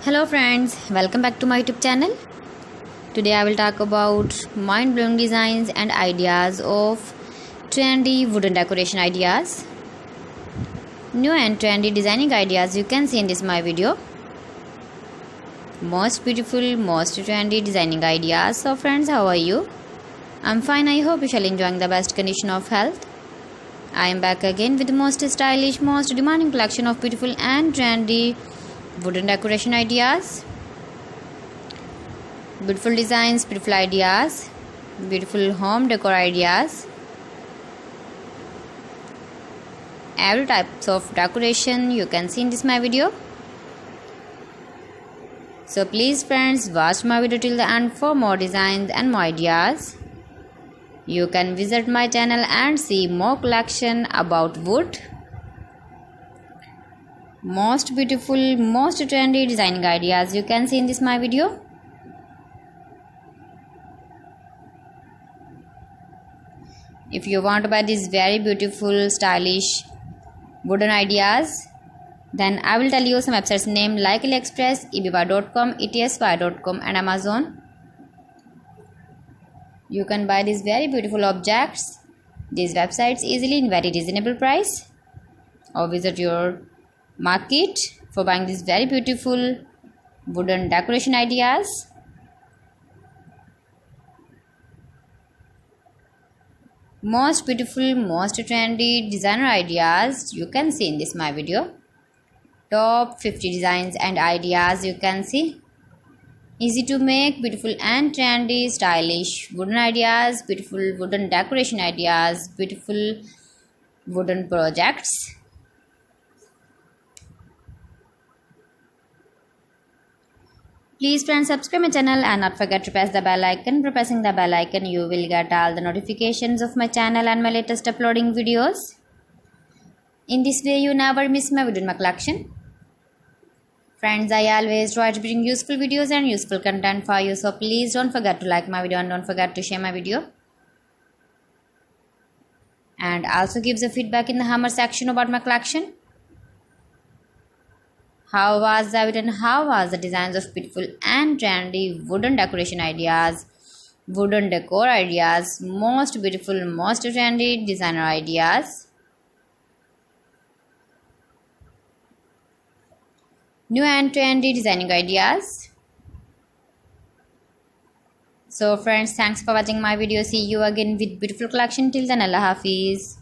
Hello friends, welcome back to my YouTube channel. Today I will talk about mind-blowing designs and ideas of trendy wooden decoration ideas. New and trendy designing ideas you can see in this my video. Most beautiful, most trendy designing ideas. So friends, how are you? I'm fine. I hope you shall enjoying the best condition of health. I am back again with the most stylish, most demanding collection of beautiful and trendy wooden decoration ideas. Beautiful designs, beautiful ideas, beautiful home decor ideas. Every types of decoration you can see in this my video. So please friends, watch my video till the end for more designs and more ideas. You can visit my channel and see more collection about wood. Most beautiful, most trendy designing ideas you can see in this my video. If you want to buy these very beautiful, stylish wooden ideas, then I will tell you some websites name like AliExpress, eBay.com, etsy.com and Amazon. You can buy these very beautiful objects, these websites easily in very reasonable price, or visit your market for buying these very beautiful wooden decoration ideas. Most beautiful, most trendy designer ideas you can see in this my video. Top 50 designs and ideas you can see. Easy to make, beautiful and trendy, stylish wooden ideas, beautiful wooden decoration ideas, beautiful wooden projects. Please friends, subscribe my channel and not forget to press the bell icon. By pressing the bell icon, you will get all the notifications of my channel and my latest uploading videos. In this way, you never miss my video in my collection. Friends, I always try to bring useful videos and useful content for you. So please don't forget to like my video and don't forget to share my video. And also give the feedback in the hammer section about my collection. How was the video and how was the designs of beautiful and trendy wooden decoration ideas, wooden decor ideas, most beautiful, most trendy designer ideas. New and trendy designing ideas. So friends, thanks for watching my video. See you again with beautiful collection. Till then, Allah Hafiz.